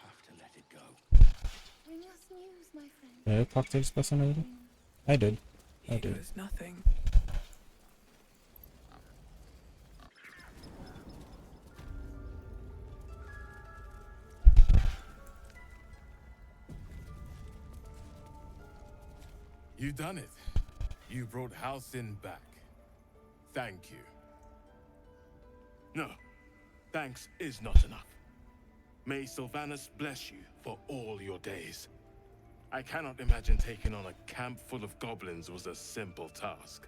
have to let it go. Bring us news, my friend. Did I talk to this person already? I did. I He did. was nothing. You done it. You brought Halcyon back. Thank you. No, thanks is not enough. May Sylvanas bless you for all your days. I cannot imagine taking on a camp full of goblins was a simple task.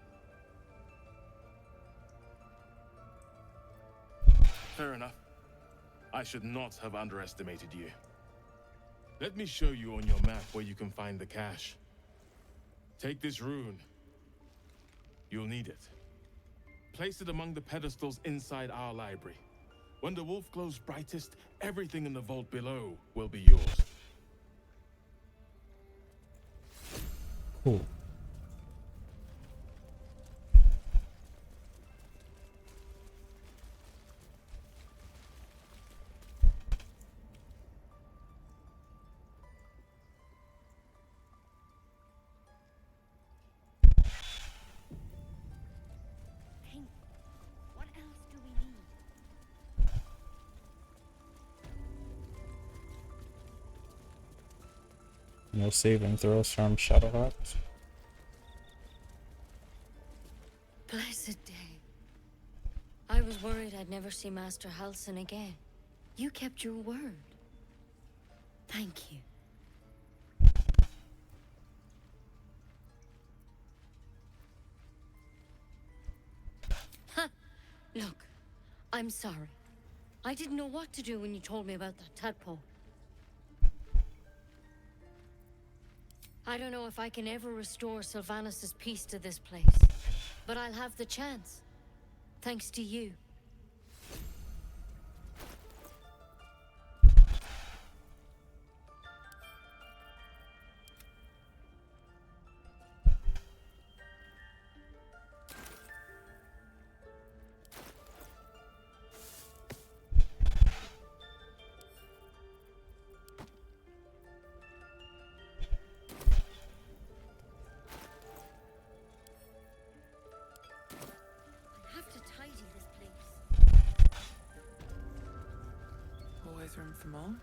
Fair enough. I should not have underestimated you. Let me show you on your map where you can find the cache. Take this rune. You'll need it. Place it among the pedestals inside our library. When the wolf glows brightest, everything in the vault below will be yours. Cool. Think. What else do we need? No saving throws from Shadowheart. Blessed day. I was worried I'd never see Master Halcyon again. You kept your word. Thank you. Ha! Look, I'm sorry. I didn't know what to do when you told me about that tadpole. I don't know if I can ever restore Sylvanas' peace to this place, but I'll have the chance. Thanks to you. I have to tidy this place. Always room for more.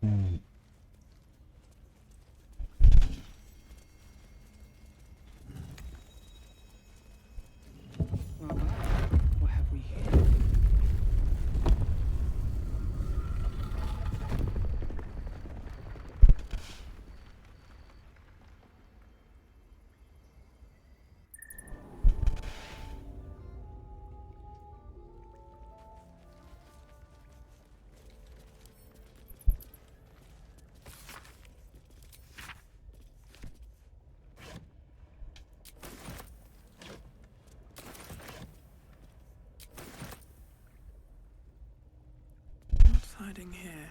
Hmm. Well, what have we here? What's hiding here?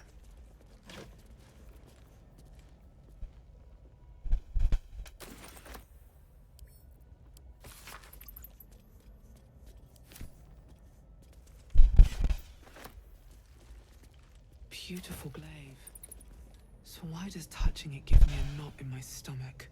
Beautiful glaive. So why does touching it give me a knot in my stomach?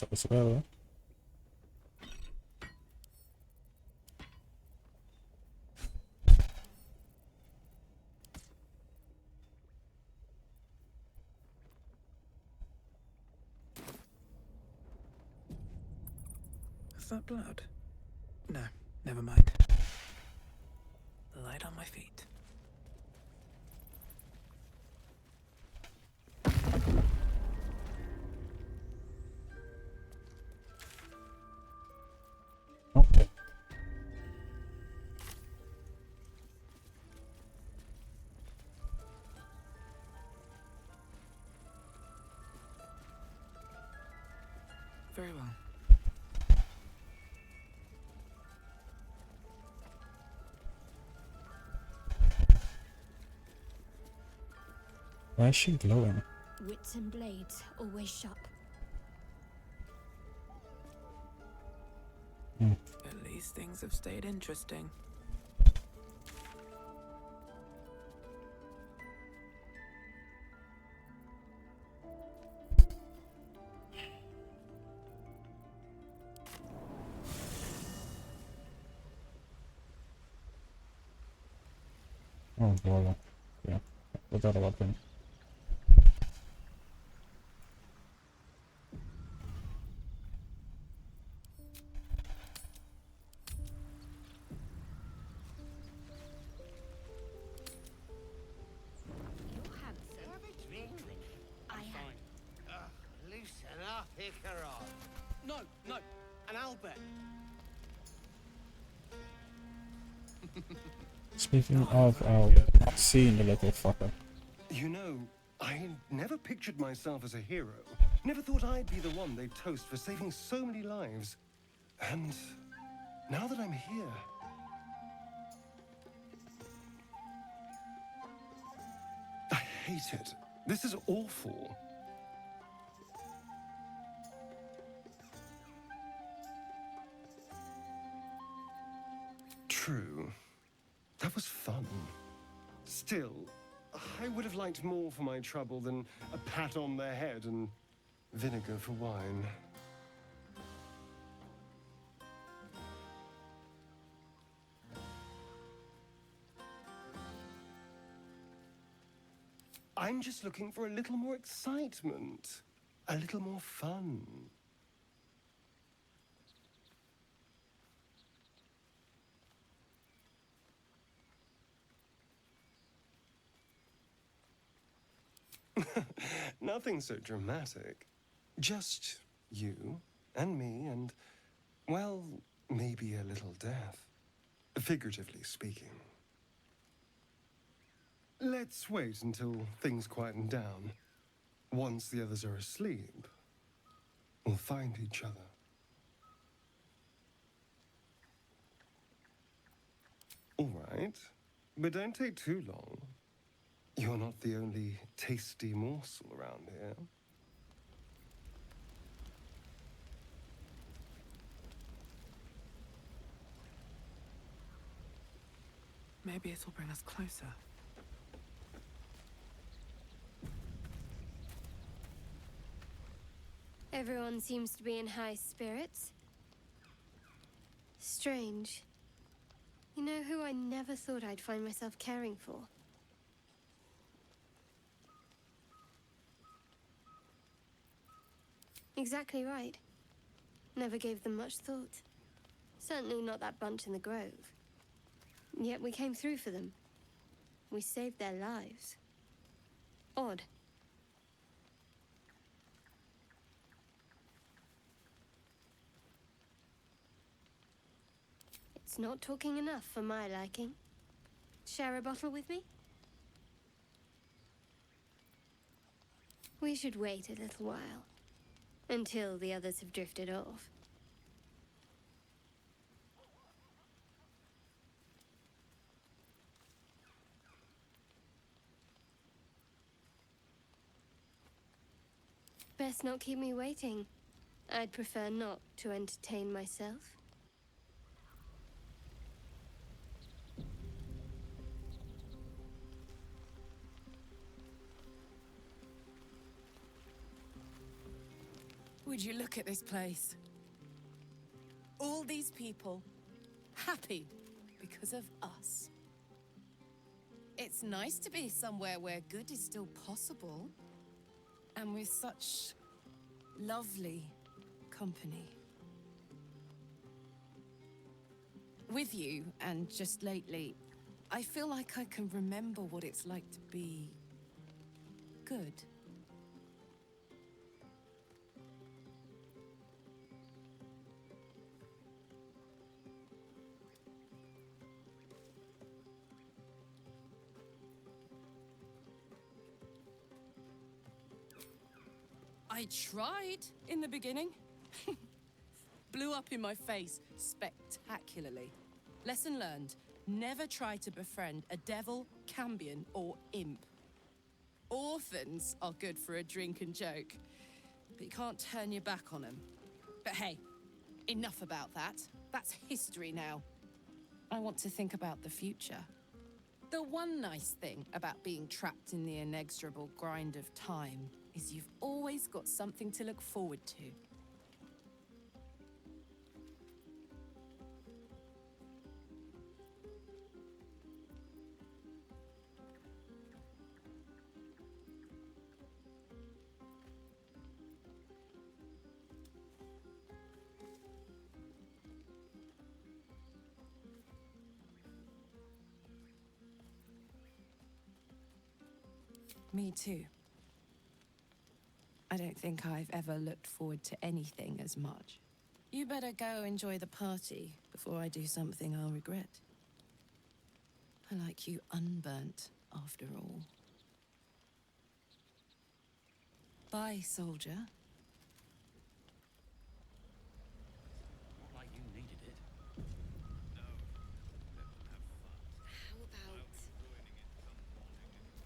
That was well. Is that blood? No, never mind. Light on my feet. Okay. Very well. Why is she glowing? Wits and blades, always sharp. At least things have stayed interesting. Oh boy. Yeah. Without a weapon. You're handsome. I am. Loosen up, Icarus. No, no, an Albert. Speaking of, not seeing the little fucker. You know, I never pictured myself as a hero. Never thought I'd be the one they'd toast for saving so many lives. And now that I'm here, I hate it. This is awful. True. That was fun. Still, I would have liked more for my trouble than a pat on the head and vinegar for wine. I'm just looking for a little more excitement, a little more fun. Nothing so dramatic. Just you and me and, well, maybe a little death. Figuratively speaking. Let's wait until things quieten down. Once the others are asleep, we'll find each other. All right, but don't take too long. You're not the only tasty morsel around here. Maybe it'll bring us closer. Everyone seems to be in high spirits. Strange. You know who I never thought I'd find myself caring for? Exactly right. Never gave them much thought. Certainly not that bunch in the grove. Yet we came through for them. We saved their lives. Odd. It's not talking enough for my liking. Share a bottle with me? We should wait a little while. Until the others have drifted off. Best not keep me waiting. I'd prefer not to entertain myself. Would you look at this place? All these people happy because of us. It's nice to be somewhere where good is still possible, and with such lovely company. With you, and just lately, I feel like I can remember what it's like to be good. I tried in the beginning. Blew up in my face spectacularly. Lesson learned, never try to befriend a devil, cambion, or imp. Orphans are good for a drink and joke, but you can't turn your back on them. But hey, enough about that. That's history now. I want to think about the future. The one nice thing about being trapped in the inexorable grind of time is you've always got something to look forward to. Me too. I don't think I've ever looked forward to anything as much. You better go enjoy the party before I do something I'll regret. I like you unburnt, after all. Bye, soldier. Not like you needed it. How about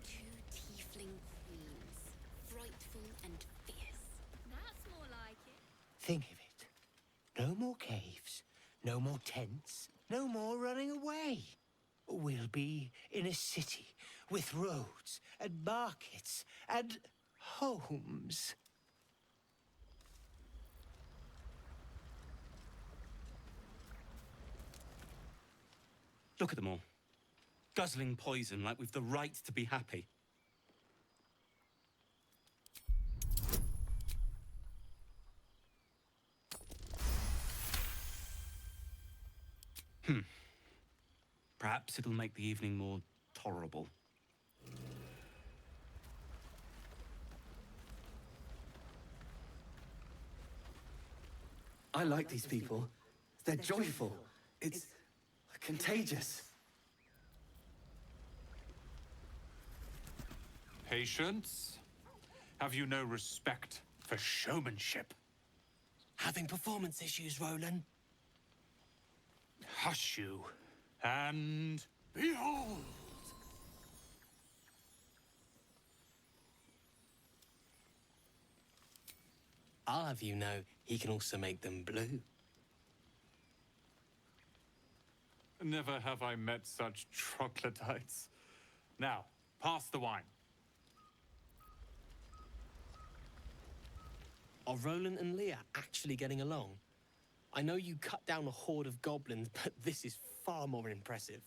two tiefling queens, frightful and fierce? That's more like it. Think of it. No more caves, no more tents, no more running away. We'll be in a city with roads and markets and homes. Look at them all. Guzzling poison like we've the right to be happy. Perhaps it'll make the evening more tolerable. I like these people. They're joyful. It's contagious. Patience? Have you no respect for showmanship? Having performance issues, Roland? Hush you, and behold! I'll have you know, he can also make them blue. Never have I met such troglodytes. Now, pass the wine. Are Roland and Leah actually getting along? I know you cut down a horde of goblins, but this is far more impressive.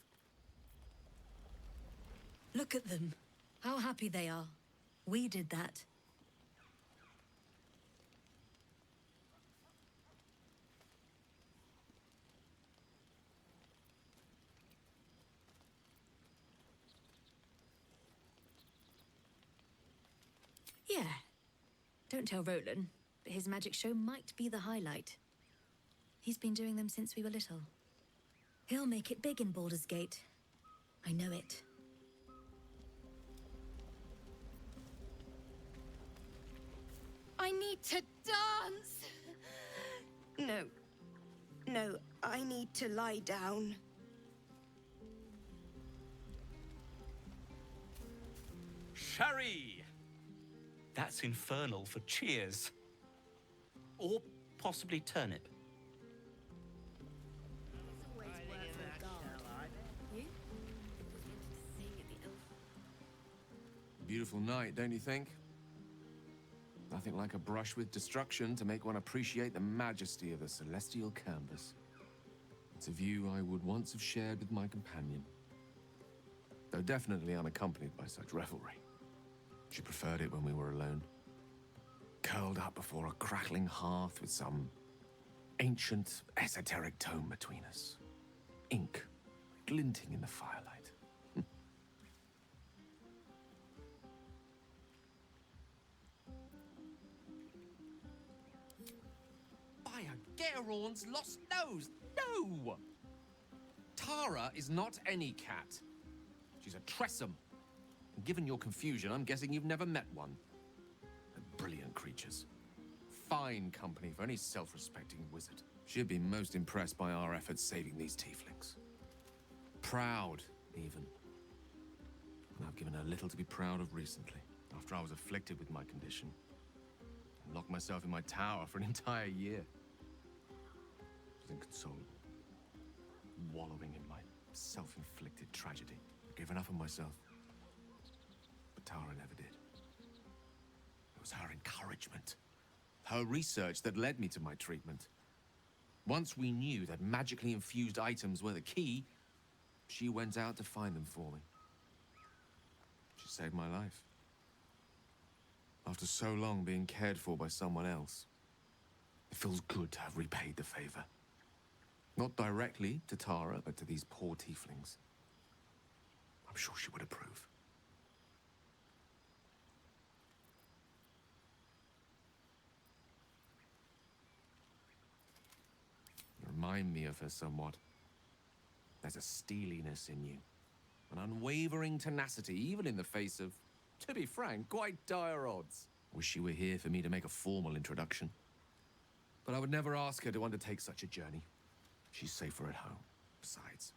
Look at them. How happy they are. We did that. Yeah. Don't tell Roland, but his magic show might be the highlight. He's been doing them since we were little. He'll make it big in Baldur's Gate. I know it. I need to dance! No. No, I need to lie down. Sherry! That's infernal for cheers. Or possibly turnip. Beautiful night, don't you think? Nothing like a brush with destruction to make one appreciate the majesty of the celestial canvas. It's a view I would once have shared with my companion, though definitely unaccompanied by such revelry. She preferred it when we were alone, curled up before a crackling hearth with some ancient, esoteric tome between us. Ink glinting in the firelight. By a Gerorn's lost nose! No! Tara is not any cat. She's a Tressum. And given your confusion, I'm guessing you've never met one. They're brilliant creatures. Fine company for any self-respecting wizard. She'd be most impressed by our efforts saving these tieflings. Proud, even. And I've given her little to be proud of recently, after I was afflicted with my condition. And locked myself in my tower for an entire year. I was inconsolable. Wallowing in my self-inflicted tragedy. I'd given up on myself. But Tara never did. It was her encouragement. Her research that led me to my treatment. Once we knew that magically infused items were the key, she went out to find them for me. She saved my life. After so long being cared for by someone else, it feels good to have repaid the favor. Not directly to Tara, but to these poor tieflings. I'm sure she would approve. You remind me of her somewhat. There's a steeliness in you. An unwavering tenacity, even in the face of, to be frank, quite dire odds. Wish she were here for me to make a formal introduction. But I would never ask her to undertake such a journey. She's safer at home. Besides,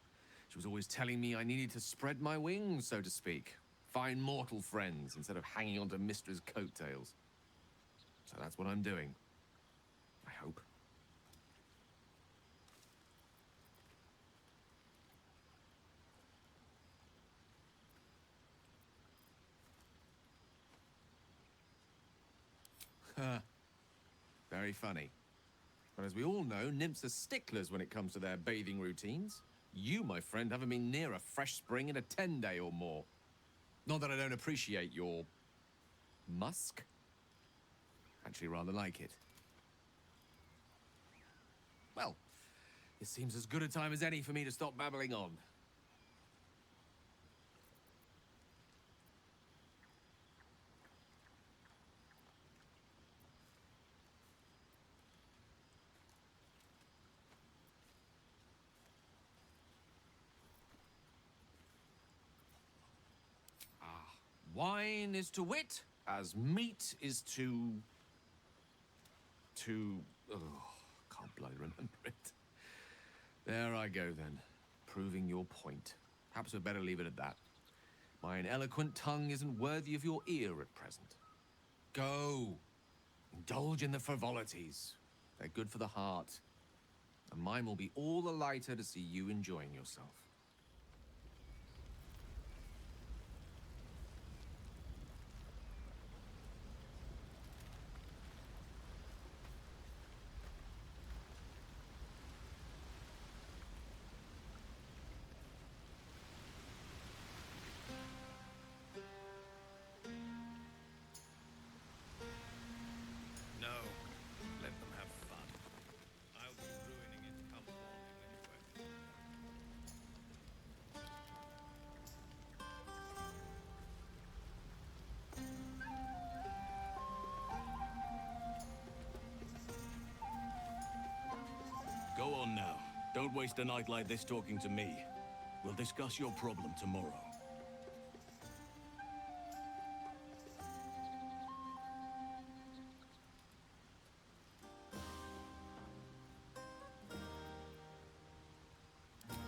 she was always telling me I needed to spread my wings, so to speak. Find mortal friends instead of hanging onto Mistra's coattails. So that's what I'm doing. I hope. Very funny. But as we all know, nymphs are sticklers when it comes to their bathing routines. You, my friend, haven't been near a fresh spring in a 10-day or more. Not that I don't appreciate your musk. Actually rather like it. Well, it seems as good a time as any for me to stop babbling on. Wine is to wit, as meat is to... Oh, can't bloody remember it. There I go then, proving your point. Perhaps we'd better leave it at that. Mine eloquent tongue isn't worthy of your ear at present. Go, indulge in the frivolities. They're good for the heart. And mine will be all the lighter to see you enjoying yourself. Go on now. Don't waste a night like this talking to me. We'll discuss your problem tomorrow.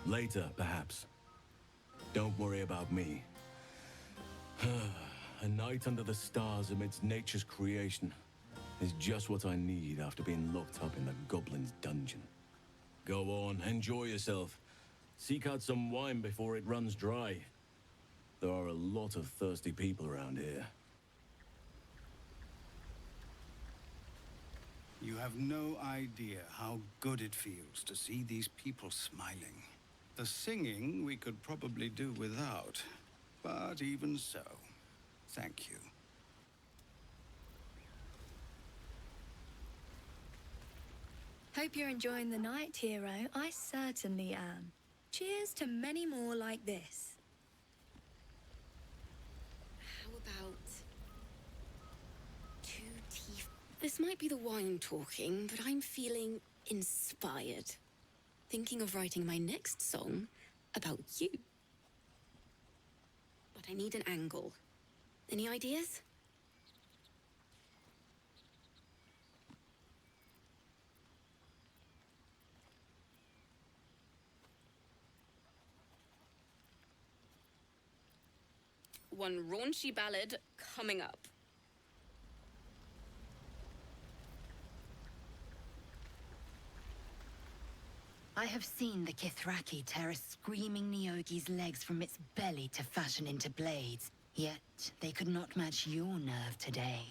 Later, perhaps. Don't worry about me. A night under the stars amidst nature's creation is just what I need after being locked up in the goblin's dungeon. Go on, enjoy yourself. Seek out some wine before it runs dry. There are a lot of thirsty people around here. You have no idea how good it feels to see these people smiling. The singing we could probably do without, but even so, thank you. Hope you're enjoying the night, hero. I certainly am. Cheers to many more like this. How about 2 teeth? This might be the wine talking, but I'm feeling inspired. Thinking of writing my next song about you. But I need an angle. Any ideas? One raunchy ballad coming up. I have seen the Kithraki tear a screaming Nyogi's legs from its belly to fashion into blades. Yet, they could not match your nerve today.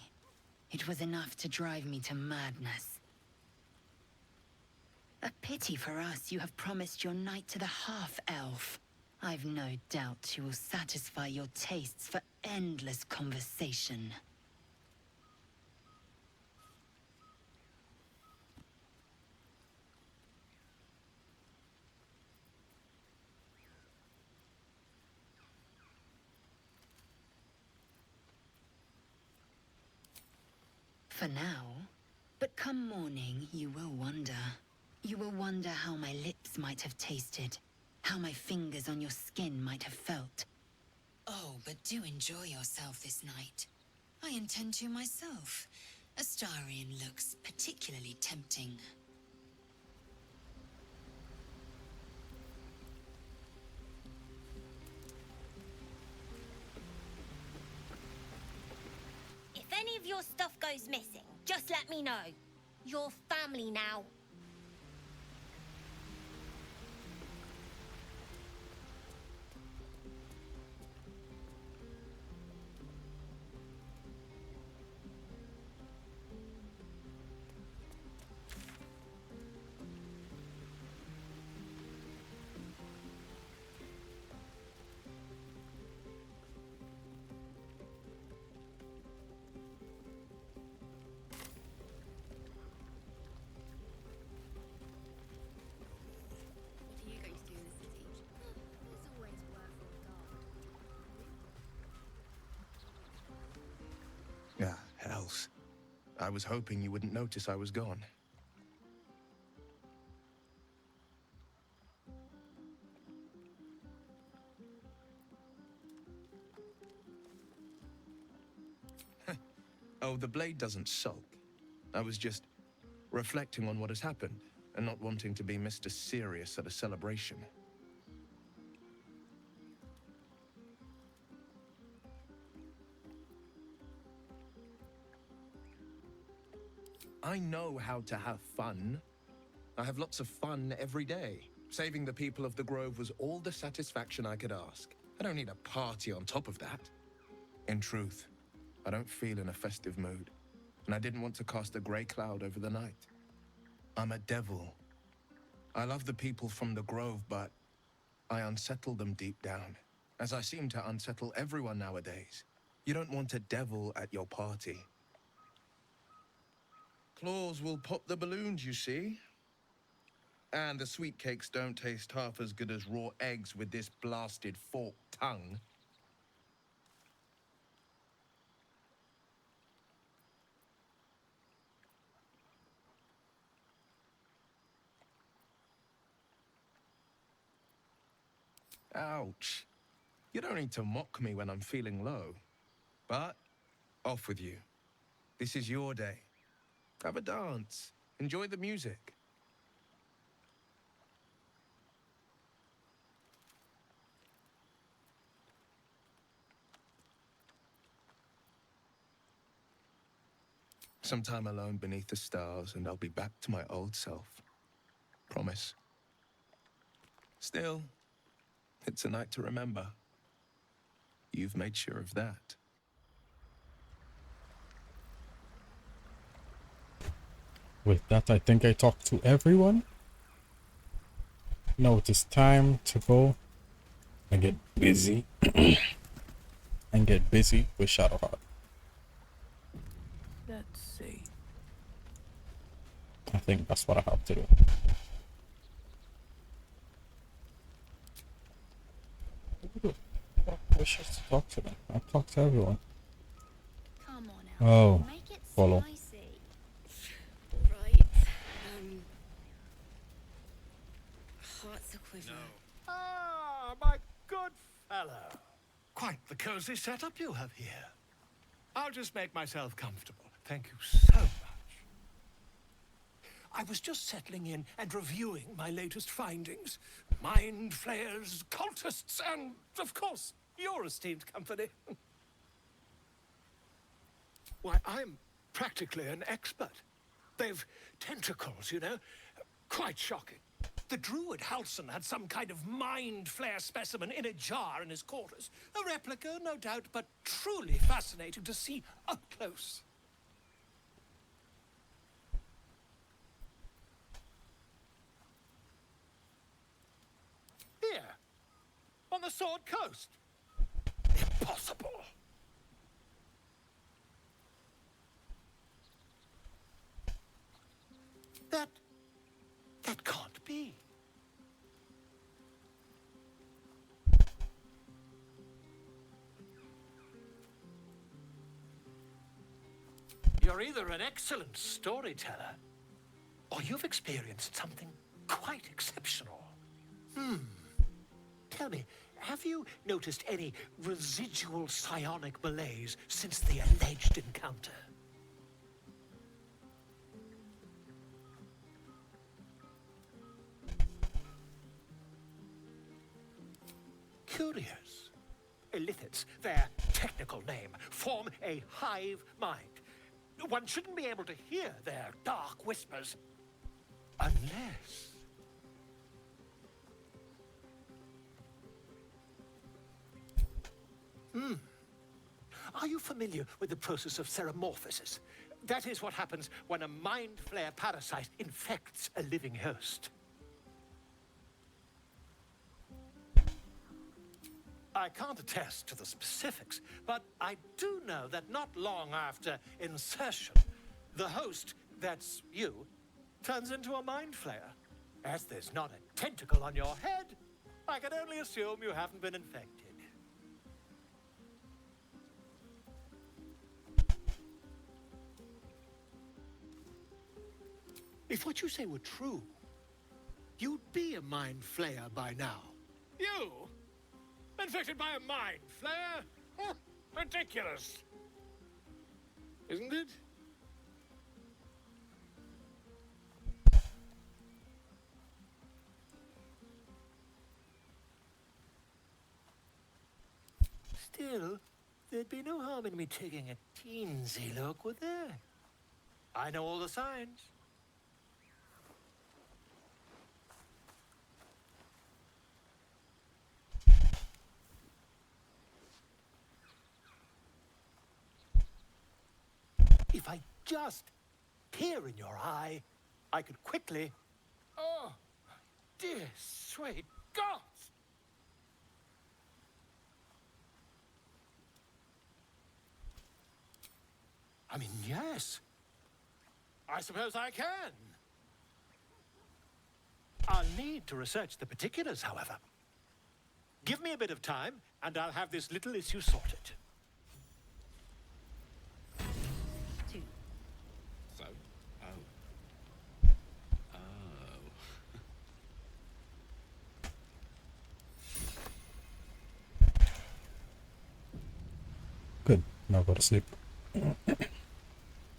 It was enough to drive me to madness. A pity for us you have promised your knight to the half-elf. I've no doubt you will satisfy your tastes for endless conversation. For now. But come morning, you will wonder. You will wonder how my lips might have tasted. How my fingers on your skin might have felt. Oh, but do enjoy yourself this night. I intend to myself. Astarion looks particularly tempting. If any of your stuff goes missing, just let me know. You're family now. What are you going to do in the city? There's always work for a guard. Ah, hells. I was hoping you wouldn't notice I was gone. Oh, the blade doesn't sulk. I was just reflecting on what has happened and not wanting to be Mr. Serious at a celebration. I know how to have fun. I have lots of fun every day. Saving the people of the Grove was all the satisfaction I could ask. I don't need a party on top of that. In truth, I don't feel in a festive mood, and I didn't want to cast a grey cloud over the night. I'm a devil. I love the people from the Grove, but I unsettle them deep down, as I seem to unsettle everyone nowadays. You don't want a devil at your party. Claws will pop the balloons, you see. And the sweet cakes don't taste half as good as raw eggs with this blasted forked tongue. Ouch. You don't need to mock me when I'm feeling low. But off with you. This is your day. Have a dance. Enjoy the music. Some time alone beneath the stars, and I'll be back to my old self. Promise. Still, it's a night to remember. You've made sure of that. With that, I think I talked to everyone. Now it is time to go and get busy. And get busy with Shadowheart. Let's see. I think that's what I have to do. I wish I to talk to them. I've talked to everyone. Come on, Oh, make it follow. spicy. Right. Heart's a quiver. Ah, my good fellow. Quite the cozy setup you have here. I'll just make myself comfortable. Thank you so much. I was just settling in and reviewing my latest findings. Mind flayers, cultists, and, of course, your esteemed company. Why, I'm practically an expert. They've tentacles, you know. Quite shocking. The druid Halson had some kind of mind flare specimen in a jar in his quarters. A replica, no doubt, but truly fascinating to see up close. Here, on the Sword Coast. Impossible. That can't be. You're either an excellent storyteller, or you've experienced something quite exceptional. Tell me, have you noticed any residual psionic malaise since the alleged encounter? Curious. Liliths, their technical name, form a hive mind. One shouldn't be able to hear their dark whispers unless... Are you familiar with the process of ceremorphosis? That is what happens when a mind flare parasite infects a living host. I can't attest to the specifics, but I do know that not long after insertion, the host, that's you, turns into a mind flayer. As there's not a tentacle on your head, I can only assume you haven't been infected. If what you say were true, you'd be a mind flayer by now. You? Infected by a mind flare? Huh, ridiculous. Isn't it? Still, there'd be no harm in me taking a teensy look, would there? I know all the signs. If I just peer in your eye, I could quickly... Oh, dear sweet gods! I mean, yes. I suppose I can. I'll need to research the particulars, however. Give me a bit of time, and I'll have this little issue sorted. So? Oh. Oh. Good. Now go to sleep.